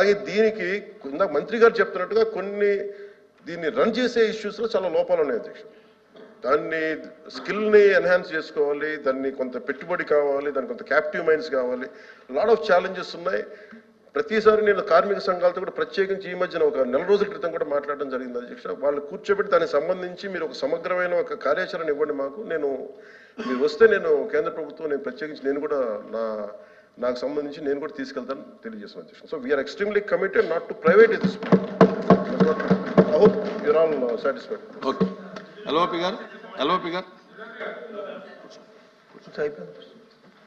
అలాగే దీనికి ఇందాక మంత్రి గారు చెప్తున్నట్టుగా కొన్ని దీన్ని రన్ చేసే ఇష్యూస్లో చాలా లోపాలు ఉన్నాయి అధ్యక్ష. దాన్ని స్కిల్ని ఎన్హాన్స్ చేసుకోవాలి, దాన్ని కొంత పెట్టుబడి కావాలి, దానికి కొంత క్యాప్టివ్ మైండ్స్ కావాలి, లాట్ ఆఫ్ ఛాలెంజెస్ ఉన్నాయి. ప్రతిసారి నేను కార్మిక సంఘాలతో కూడా ప్రత్యేకించి ఈ మధ్యన ఒక నెల రోజుల క్రితం కూడా మాట్లాడడం జరిగింది అధ్యక్ష. వాళ్ళు కూర్చోబెట్టి దానికి సంబంధించి మీరు ఒక సమగ్రమైన ఒక కార్యాచరణ ఇవ్వండి మాకు. మీరు వస్తే నేను కేంద్ర ప్రభుత్వం నేను ప్రత్యేకించి నేను కూడా నాకు సంబంధించి నేను కూడా తీసుకెళ్తాను తెలియజేస్తాను అధ్యక్ష. So we are extremely committed not to private this. I hope you're all satisfied. Okay, LOP గారు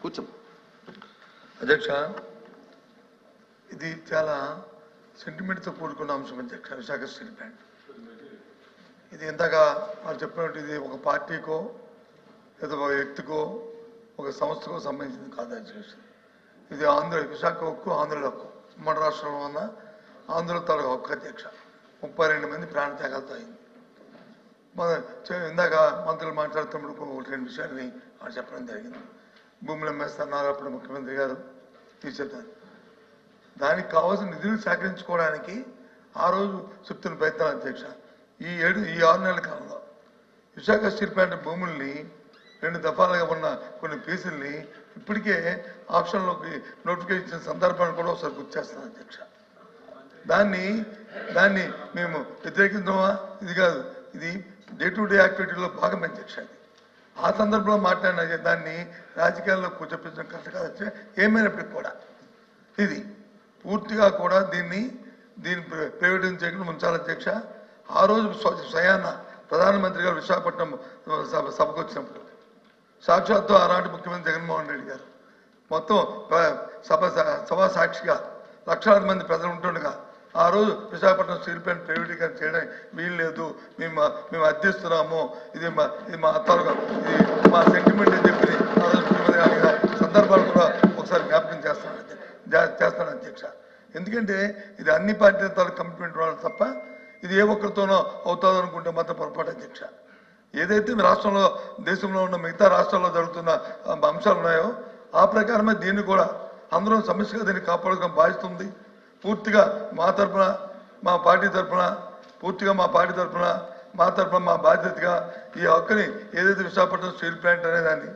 కూర్చో. అధ్యక్ష, ఇది చాలా సెంటిమెంట్తో కూడుకున్న అంశం అధ్యక్ష. విశాఖ స్టీల్ ప్లాంట్ ఇది ఇంతగా వాళ్ళు చెప్పినట్టు ఇది ఒక పార్టీకో లేదా ఒక వ్యక్తికో ఒక సంస్థకో సంబంధించింది కాదు అధ్యక్ష. ఇది విశాఖ హక్కు, ఆంధ్రుల హక్కు. ఉమ్మడి రాష్ట్రంలో ఉన్న ఆంధ్రుల తాలూకు హక్కు అధ్యక్ష. 32 మంది ప్రాణ త్యాగాలతో అయింది. ఇందాక మంత్రులు మాట్లాడుతున్నప్పుడు 1-2 విషయాలని వాళ్ళు చెప్పడం జరిగింది. భూములు అమ్మేస్తున్నారు అప్పుడు ముఖ్యమంత్రి గారు తీర్చేద్దారు. దానికి కావాల్సిన నిధులు సేకరించుకోవడానికి ఆ రోజు చెప్తున్న ప్రయత్నాలు అధ్యక్ష. ఈ 6 నెలల కాలంలో విశాఖ స్టీల్ ప్లాంట్ భూముల్ని 2 దఫాలుగా ఉన్న కొన్ని పీసుల్ని ఇప్పటికే ఆప్షన్లోకి నోటిఫికేషన్ ఇచ్చిన సందర్భాన్ని కూడా ఒకసారి గుర్తు చేస్తాను అధ్యక్ష. దాన్ని మేము వ్యతిరేకించమా? ఇది కాదు, ఇది డే టు డే యాక్టివిటీలో భాగం అధ్యక్ష. అది ఆ సందర్భంలో మాట్లాడిన దాన్ని రాజకీయాల్లో కూర్చోపించడం కరెక్ట్ కాదు అధ్యక్ష. ఏమైనప్పటికీ కూడా ఇది పూర్తిగా కూడా దీన్ని ప్రైవేటైజ్ చేయకుండా ఉంచాలి అధ్యక్ష. ఆ రోజు స్వయాన ప్రధానమంత్రి గారు విశాఖపట్నం సభకు వచ్చినప్పుడు సాక్షాత్తు ఆనాటి ముఖ్యమంత్రి జగన్మోహన్ రెడ్డి గారు మొత్తం సభా సాక్షిగా లక్షలాది మంది ప్రజలు ఉంటుండగా ఆ రోజు విశాఖపట్నం స్టీల్ ప్లాంట్ ప్రైవేటీకరణ చేయడం వీలు లేదు, మేము అర్థిస్తున్నాము, ఇది మా తాలూకా, ఇది మా సెంటిమెంట్ అని చెప్పి ఆ రోజు ముఖ్యమంత్రి అడిగిన సందర్భాలు కూడా ఒకసారి జ్ఞాపకం చేస్తాను అధ్యక్ష. ఎందుకంటే ఇది అన్ని పార్టీల తాలూకు కమిట్మెంట్ వాళ్ళు తప్ప ఇది ఏ ఒక్కరితోనో అవుతుంది అనుకుంటే మాత్రం పొరపాటు అధ్యక్ష. ఏదైతే రాష్ట్రంలో దేశంలో ఉన్న మిగతా రాష్ట్రాల్లో జరుగుతున్న అంశాలు ఉన్నాయో ఆ ప్రకారమే దీన్ని కూడా అందరం సమస్యగా దీన్ని కాపాడుకోవడం బాధిస్తుంది. పూర్తిగా మా తరఫున మా పార్టీ తరఫున మా బాధ్యతగా ఈ హక్కుని ఏదైతే విశాఖపట్నం స్టీల్ ప్లాంట్ అనేదాన్ని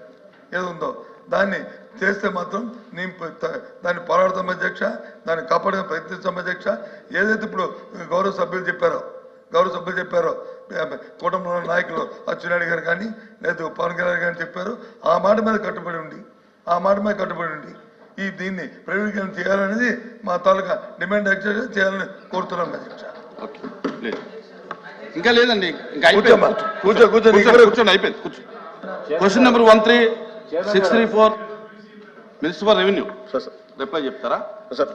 ఏదో ఉందో దాన్ని చేస్తే మాత్రం నేను దాన్ని పోరాడతాం అధ్యక్ష, దాన్ని కాపాడడం ప్రయత్నిస్తాం అధ్యక్ష. ఏదైతే ఇప్పుడు గౌరవ సభ్యులు చెప్పారో కూటమిలో నాయకులు అచ్చెన్నాయుడు గారు కానీ లేదా పవన్ కళ్యాణ్ గారు చెప్పారు, ఆ మాట మీద కట్టుబడి ఉండి దీన్ని ప్రైవేటీకరణ చేయాలనేది మా తాలూకా డిమాండ్ ఎక్సర్సైజ్ చేయాలని కోరుతున్నాం అధ్యక్ష. ఇంకా లేదండి, కూర్చోండి, అయిపోయింది. Question number 13634 minister for revenue reply చెప్తారా సార్?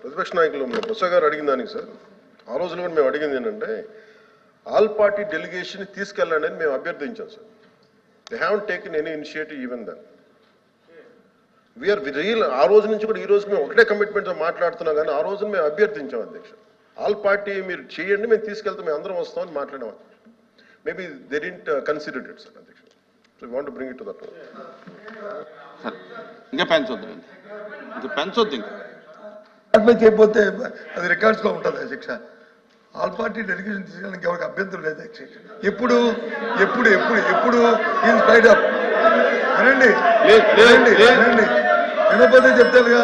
ప్రతిపక్ష నాయకులు బొత్స గారు అడిగిన దానికి సార్, ఆ రోజున కూడా మేము అడిగింది ఏంటంటే ఆల్ పార్టీ డెలిగేషన్ తీసుకెళ్ళండి అని మేము అభ్యర్థించాం sir. They haven't taken any initiative even then. We are real. ఆ రోజు నుంచి కూడా ఈ రోజు మేము ఒకటే కమిట్మెంట్తో మాట్లాడుతున్నాం, కానీ ఆ రోజున మేము అభ్యర్థించాం అధ్యక్ష. ఆల్ పార్టీ మీరు చేయండి, మేము తీసుకెళ్తాం, మేము అందరం వస్తామని మాట్లాడాం. Maybe they didn't consider it sir అధ్యక్ష. So we want to bring it to that. ఇంకా పెంచొద్దు ఇంకా చేయకపోతే అది రికార్డ్స్ లో ఉంటుంది అధ్యక్ష. ఆల్ పార్టీ డెలిగేషన్ తీసుకోవడానికి ఎవరికి అభ్యంతరం లేదు అధ్యక్ష. ఎప్పుడు ఇన్ స్పైట్ ఆఫ్ వినండి వినకపోతే చెప్తారుగా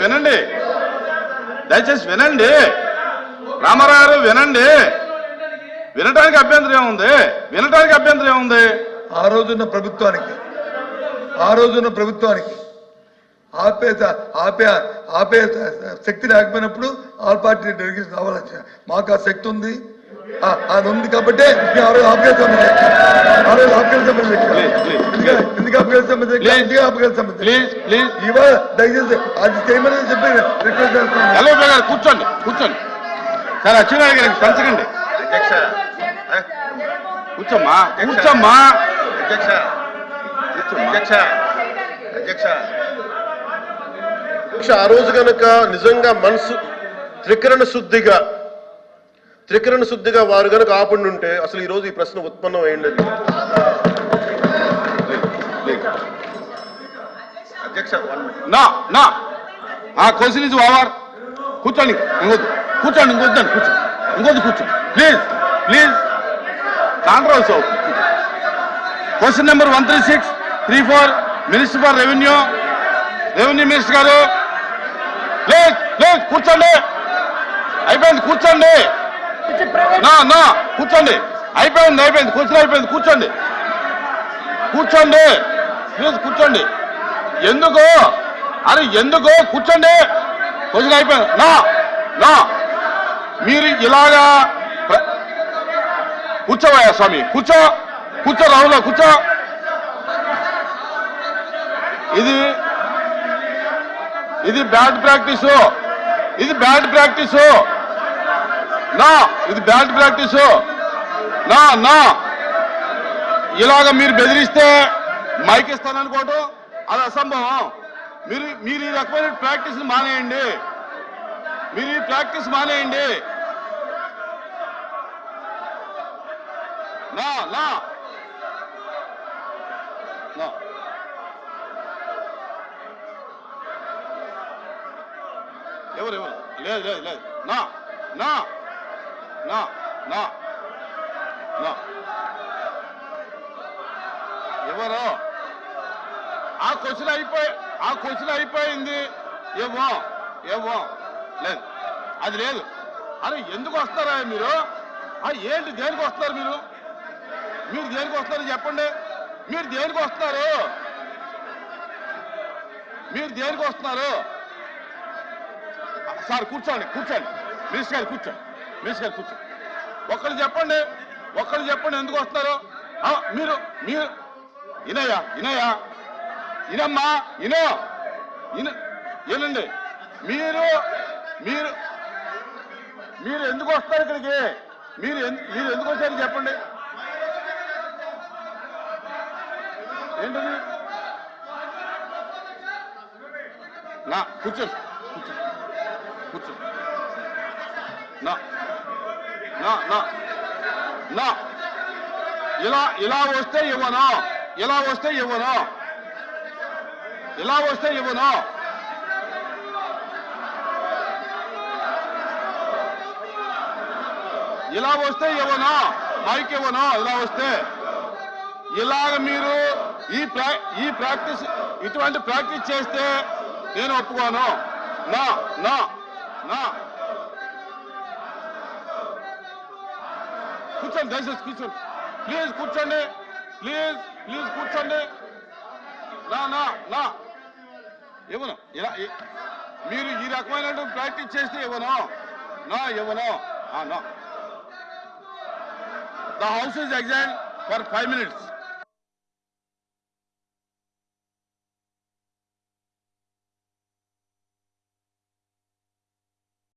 వినండి దయచేసి వినండి. రామారావు గారు వినండి. వినటానికి అభ్యంతరం ఏముంది? ఆ రోజున్న ప్రభుత్వానికి ఆపే శక్తి లేకపోయినప్పుడు ఆల్ పార్టీ డెలిగేషన్ రావాలి. మాకు ఆ శక్తి ఉంది, అది ఉంది కాబట్టి దయచేసి అది చేయమని చెప్పి రిక్వెస్ట్ చేస్తున్నాను. కూర్చోండి సార్. అచ్చెన్నాయుడు గారికి పెంచకండి. కూర్చోమ్మా. ఆ రోజు కనుక నిజంగా మనసు త్రికరణ శుద్ధిగా త్రికరణ శుద్ధిగా వారు కనుక ఆపండి ఉంటే అసలు ఈ రోజు ఈ ప్రశ్న ఉత్పన్నం అయ్యింది. అధ్యక్ష నా నా ఆ క్వశ్చన్ ఇస్ ఓవర్. కూర్చోండి, ఇంకొద్దు కూర్చోండి, ఇంకొద్దండి కూర్చోండి, ఇంకొద్దు కూర్చోండి ప్లీజ్ ప్లీజ్. కాంట్రవర్సీ అవుతుంది. Question number 13634 minister for revenue minister గారు ప్లీజ్ ప్లీజ్ కూర్చోండి. అయిపోయింది కూర్చోండి. నా నా కూర్చోండి. అయిపోయింది క్వశ్చన్ అయిపోయింది. కూర్చోండి కూర్చోండి ప్లీజ్ కూర్చోండి. ఎందుకు అరే ఎందుకు కూర్చోండి. క్వశ్చన్ అయిపోయింది. నా నా మీరు ఇలాగా కూర్చోవయ్యా స్వామి, కూర్చో కూర్చో రావులో కూర్చో. ఇది బ్యాడ్ ప్రాక్టీసు. ఇది బ్యాడ్ ప్రాక్టీసు. నా ఇది బ్యాడ్ ప్రాక్టీసు. నా నా ఇలాగ మీరు బెదిరిస్తే మైక్ ఇస్తాననుకోవటం అది అసంభవం. మీరు ఈ రకమైన ప్రాక్టీస్ మానేయండి. మీరు ఈ ప్రాక్టీస్ మానేయండి. నా నా నా ఎవరు లేదు లేదు లేదు. నా నా నా నా నా ఎవరు ఆ క్వశ్చన్ అయిపోయింది. ఏమో లేదు అది లేదు. అరే ఎందుకు వస్తారా మీరు? ఏంటి దేనికి వస్తారు మీరు? మీరు దేనికి వస్తారు చెప్పండి. మీరు దేనికి వస్తున్నారు? సార్ కూర్చోండి మినిస్టర్ గారు కూర్చోండి. ఒక్కళ్ళు చెప్పండి ఎందుకు వస్తున్నారు? మీరు ఇనమ్మా ఏనండి మీరు ఎందుకు వస్తారు ఇక్కడికి? మీరు ఎందుకు వచ్చారు చెప్పండి. ఏంటది? నా కూర్చోండి నా నా నా నా ఇలా వస్తే ఇవ్వను. ఇలా వస్తే ఇవ్వను. మైక్ ఇవ్వను. ఇలా వస్తే ఇలాగ మీరు ఈ ప్రాక్టీస్ ఇటువంటి ప్రాక్టీస్ చేస్తే నేను ఒప్పుకోను. నా నా నా కూర్చోండి దయచేసి కూర్చోండి. ప్లీజ్ కూర్చోండి. ప్లీజ్ కూర్చోండి. నా నా నా ఇవ్వను. ఇలా మీరు ఈ రకమైన ప్రాక్టీస్ చేస్తే ఇవ్వను. The house is adjourned for 5 minutes.